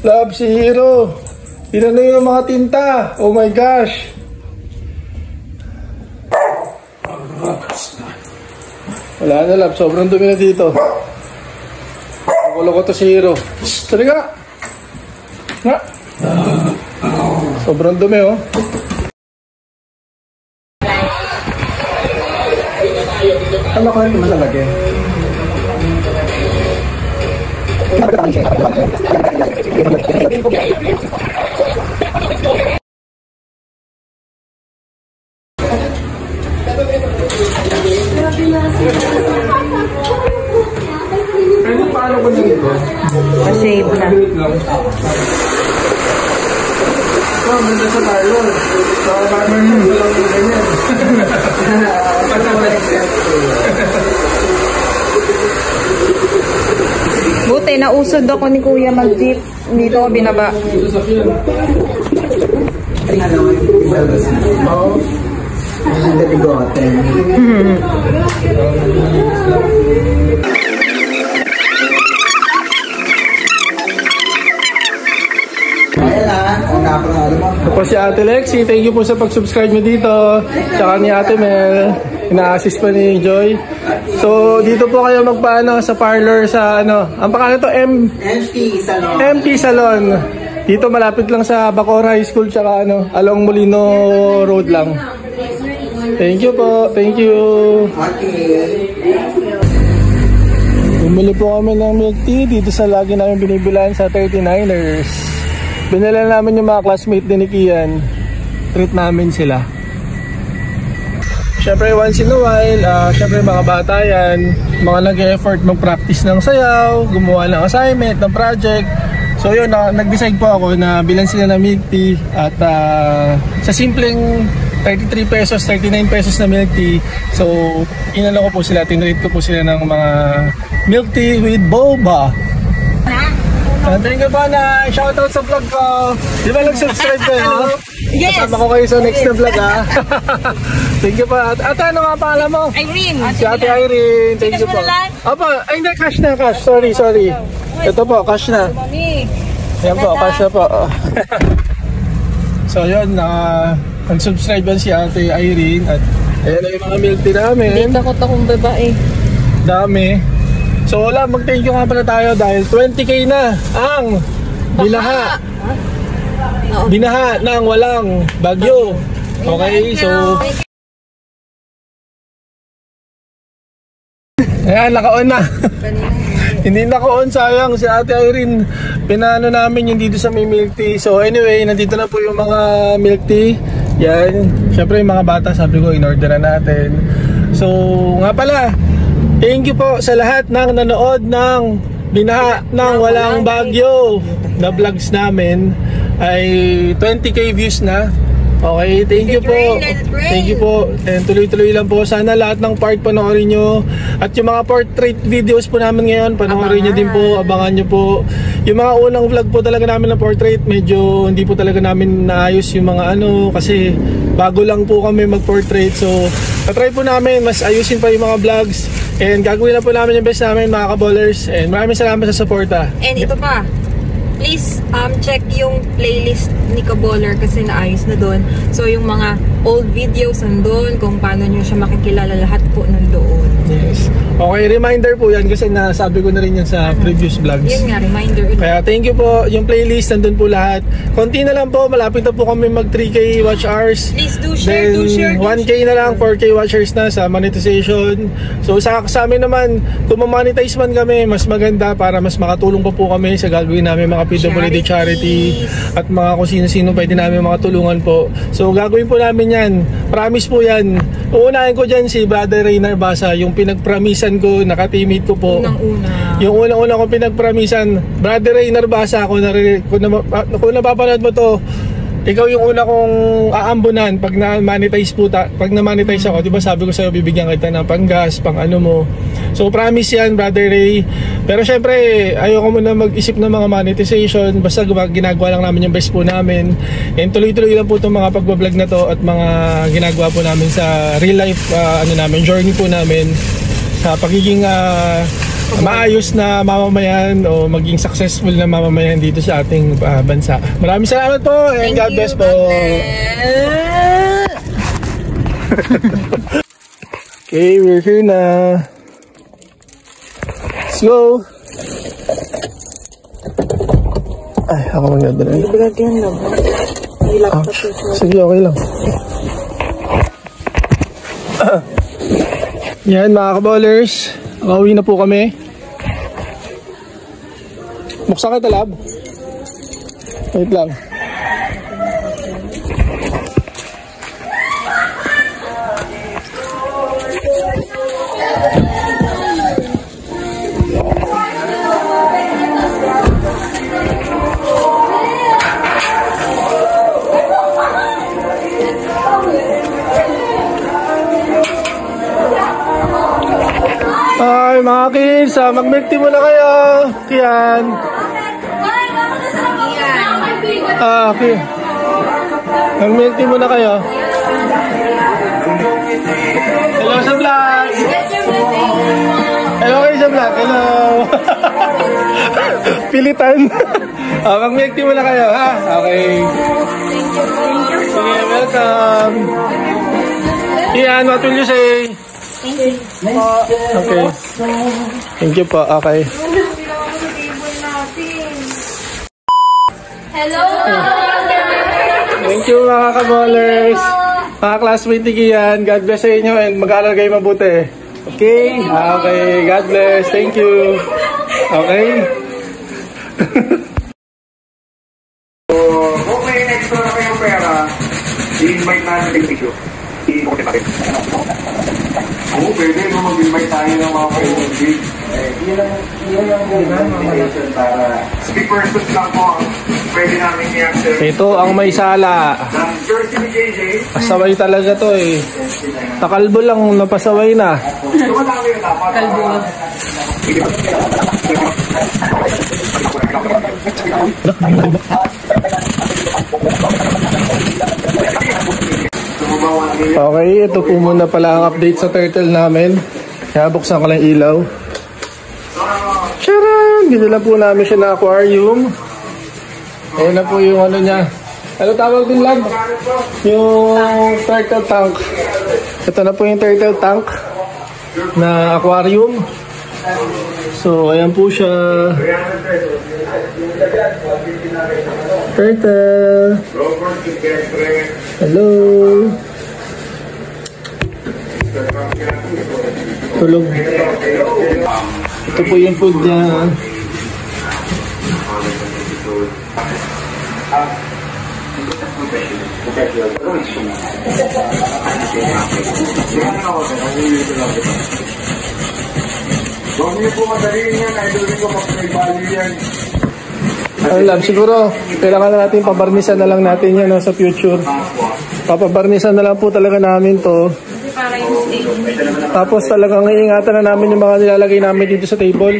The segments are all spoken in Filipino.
Love, si Hero. Ilan na yung mga tinta? Oh my gosh. Wala na, Love. Sobrang dumi na dito. Kulo ko to si Hero. Tari ka. Nga. Sobrang dumi, oh. Ano ko rin masalagay? Ano paano ko nang ito? Pa-save na. Ganda sa tayo. Sa farmer nyo, walang ganyan. Buti, nausod ako ni Kuya mag-jeep. Dito ako binaba. Ito po si Ate Lexi. Thank you po sa pag-subscribe nyo dito. Tsaka ni Ate Mel. Ina-assist pa ni Joy. So, dito po kayo magpaano sa parlor sa ano. Ang pangalan to MP Salon. MP Salon. Dito malapit lang sa Bacoor High School tsaka ano, along Molino Road lang. Thank you po. Thank you. Bumili po kami ng milk tea dito sa lagi namin binibilan sa 39ers. Binila namin yung mga classmate din ni Kian. Treat namin sila. Siyempre once in a while, siyempre mga bata yan, mga nag-e-effort mag-practice ng sayaw, gumawa ng assignment, ng project. So yun, nag-decide po ako na bilan sila ng milk tea at sa simpleng 33 pesos, 39 pesos na milk tea. So inano ko po sila, tinrate ko po sila ng mga milk tea with boba. Thank you po na shoutout sa vlog ko. Di ba nag-subscribe kayo? Yes! Kasama ko kayo sa next na vlog ha. Thank you po. At ano nga pangalan mo? Irene. Si Ate Irene. Thank you po. Opo, ay hindi, cash na, cash. Sorry. Ito po, cash na. Ayan po, cash na po. So yun, nag-subscribe yan si Ate Irene. At ayan na yung mga milk tea namin. Hindi takot akong babae. Dami. So wala, mag-thank you nga pala tayo dahil 20k na ang binaha ng walang bagyo. Okay, so ayan, naka-on na. Hindi naka-on, sayang si Ate Irene. Pinano namin yung dito sa may milk tea. So anyway, nandito na po yung mga milk tea. Yan, syempre yung mga bata, sabi ko in-order na natin. So nga pala, thank you po sa lahat ng nanood ng binaha ng walang bagyo na vlogs namin. Ay 20k views na. Okay, thank you po. Thank you po. And tuloy-tuloy lang po. Sana lahat ng part panoorin nyo. At yung mga portrait videos po namin ngayon, panoorin nyo din po. Abangan nyo po. Yung mga unang vlog po talaga namin ng portrait, medyo hindi po talaga namin naayos yung mga ano. Kasi bago lang po kami mag-portrait. So, patry po namin. Mas ayusin pa yung mga vlogs. And gagawin na po namin yung best namin mga kaballers. And maraming salamat sa suporta. And ito pa, please check yung playlist ni Kaballer kasi naayos na doon. So yung mga old videos nandun, kung paano nyo siya makikilala, lahat po nandoon. Yes. Okay, reminder po yan kasi nasabi ko na rin yan sa previous vlogs. Yun nga, reminder. Kaya thank you po. Yung playlist nandun po lahat. Konti na lang po, malapit na po kami mag 3k watch hours. Please do share, then, 1k na lang, 4k watch hours na sa monetization. So sa amin naman, kung ma-monetize man kami, mas maganda para mas makatulong pa po kami sa gagawin namin mga PWD charity at mga kung sino-sino pwede namin makatulungan po. So gagawin po namin yan. Promise po yan. Uunahin ko dyan si Brother Reynar Basa, yung pinagpramisan ko, nakatimate ko po. Unang-una. Yung unang-una ko pinagpramisan, Brother Reynar Basa, kung napapanood mo to, ikaw yung una kong aambunan pag na-monetize po pag na-monetize ako, 'di ba sabi ko sa'yo bibigyan kita ng panggas, pang ano mo. So promise yan, Brother Ray. Pero syempre, ayoko muna mag-isip ng mga monetization, basta ginagawa lang namin yung best po namin. And tuloy-tuloy lang po itong mga pagbablog na to at mga ginagawa po namin sa real life journey po namin sa pagiging maayos na mamamayan o maging successful na mamamayan dito sa ating bansa. Maraming salamat po and God bless po. Okay, we're here na. Let's go. Ay, ako magdadala. Ibigyan lang. Sige, okay lang. Yan mga kaballers, nakauwi na po kami. Buksan kita, lab. Wait lang. Ay, mga kids, mag-milk tea muna kayo. Kian. Okay. Mag-milk tea muna kayo. Hello sa vlog. Hello kayo sa vlog. Hello. Pilitan. Mag-milk tea muna kayo, ha? Okay. Sige, welcome. Kian, what will you say? Thank you. Okay. Thank you po. Okay. Hello! Thank you mga kaballers. Mga classmate ni Kian, God bless sa inyo and mag-aaral kayo mabuti. Okay? Okay. God bless. Thank you. Okay? Kung may extra na kayong pera, i-invite natin yung video. I-invite natin. Oo, pwede mo mag-invite tayo ng mga kaibigan. Yun ang invitation para speak persons lang po. Pwede namin i-access. Ito ang may sala. Ng jersey ni JJ. Pasaway talaga to eh. Takalbo lang napasaway na. Dumadami na dapat. Kalbo. Okay, ito po muna pala ang update sa turtle namin. Kaya buksan ko lang ilaw. Charan! Binila po namin siya na aquarium. Ayan na po yung ano niya. Ano tawag din, lab? Yung turtle tank. Ito na po yung turtle tank na aquarium. So, ayan po siya. Turtle. Hello. Tulog. Ito po yung food niya. Huwag niyo po madaliin yan. Idol ko mas may value yan. Ayun lang, siguro kailangan na natin pabarnisan na lang natin yan no, sa future. Papabarnisan na lang po talaga namin to. Tapos talagang iingatan na namin yung mga nilalagay namin dito sa table.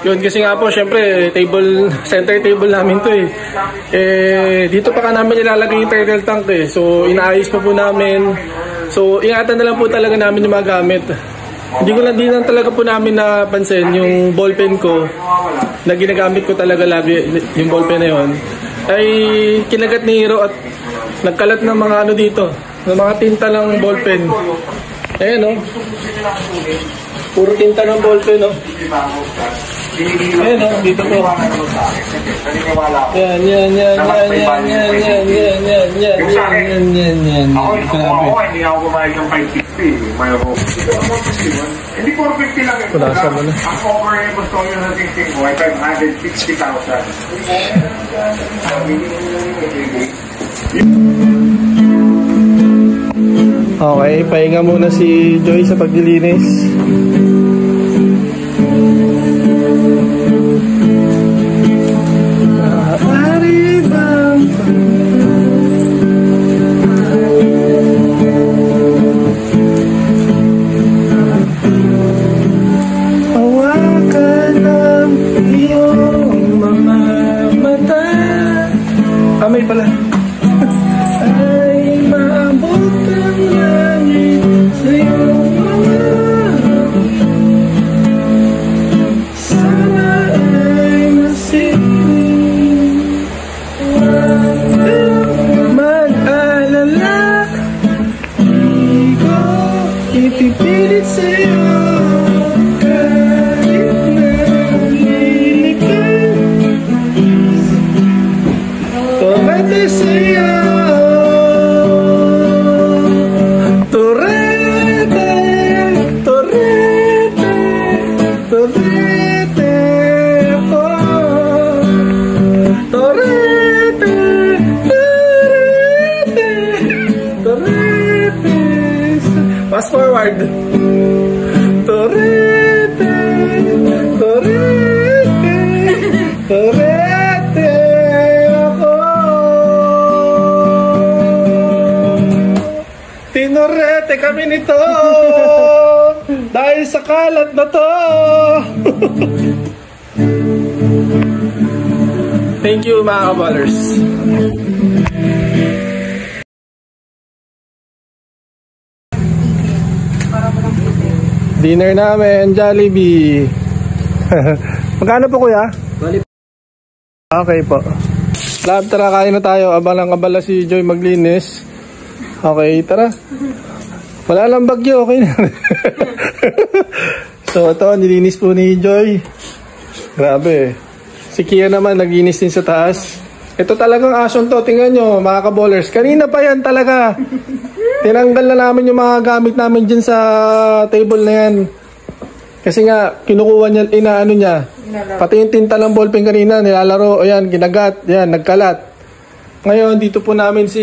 Yun kasi nga po, syempre table, center table namin to eh. Dito pa ka namin nilalagay yung turtle tank eh. So inaayos pa po namin. So ingatan na lang po talaga namin yung mga gamit. Hindi ko lang din talaga po namin napansin yung ballpen ko na ginagamit ko talaga lagi, yung ballpen na yun ay kinagat ni Hero at nagkalat ng mga ano dito, ng mga tinta ng ballpen. Ayan o, puro tinta ng ballpen o. Ayan o, dito po. Yan. Ako, hindi ako kumain ng 560. May ako. Hindi 450 lang. Pulasa mo na. Ang offer yung gusto nyo na tingting ko ay 560,000. Okay, pahinga muna si Joy sa paglilinis. May pala. Ay, maabot ang langit sa iyong mga pipilit sa'yo kahit na lilikay. Torete sa'yo, torete, torete, torete, oh, torete, torete, torete. Fast forward. Torete, torete, torete ako. Tinorete kami nito dahil sa kalat na to. Thank you mga kaballers. Dinner namin, Jollibee. Magkano po kuya? Okay po. Lab, tara kain na tayo. Abala si Joy maglinis. Okay, tara. Wala lang bagyo, okay na. So ito, nilinis po ni Joy. Grabe. Si Kia naman, naglinis din sa taas. Ito talagang ason to, tingnan nyo mga kaballers. Kanina pa yan talaga. Tinanggal na namin yung mga gamit namin dyan sa table na yan. Kasi nga, kinukuha niya, inaano niya. Pati yung tinta ng ballpen kanina, nilalaro. Ayan, ginagat. Ayan, nagkalat. Ngayon, dito po namin si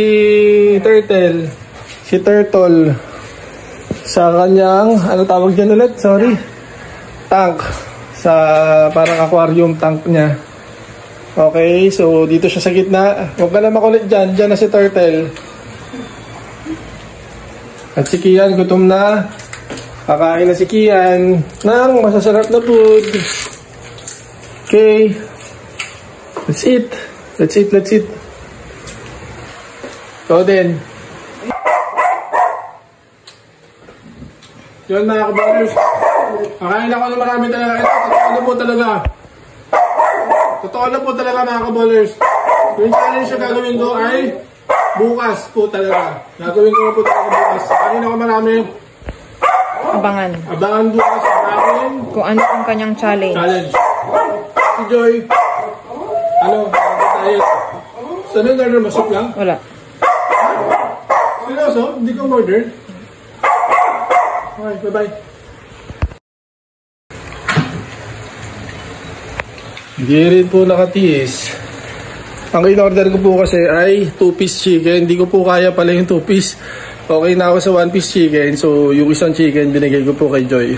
Turtle. Si Turtle. Sa kanyang, ano tawag dyan ulit? Sorry. Tank. Sa parang aquarium tank niya. Okay, so dito siya sa gitna. Huwag ka na makulit dyan. Dyan na si Turtle. At si Kian, gutom na. Kakain na si Kian ng masasarap na food. Okay. Let's eat. Let's eat, let's eat. Ikaw din. Yun mga kaballers. Kakain ako ng marami talaga. Ito, totoo na po talaga. Totoo na po talaga mga kaballers. Yung challenge na gagawin ko ay bukas po talaga. Gagawin ko po talaga bukas. Kakain ako marami. Abangan. Abangan bukas sa akin. Kung ano ang kanyang challenge. Challenge. Si Joy. Ano? Tayo. Saan yung order mo? Soup lang? Wala. Seryoso? Hindi ko order. Okay, bye-bye. Hindi rin po nakatiis. Ang in-order ko po kasi ay 2-piece chicken. Hindi ko po kaya pala yung 2-piece. Okay na ako sa 1-piece chicken. So, yung isang chicken binigay ko po kay Joy.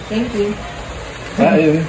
Thank you. Ayun.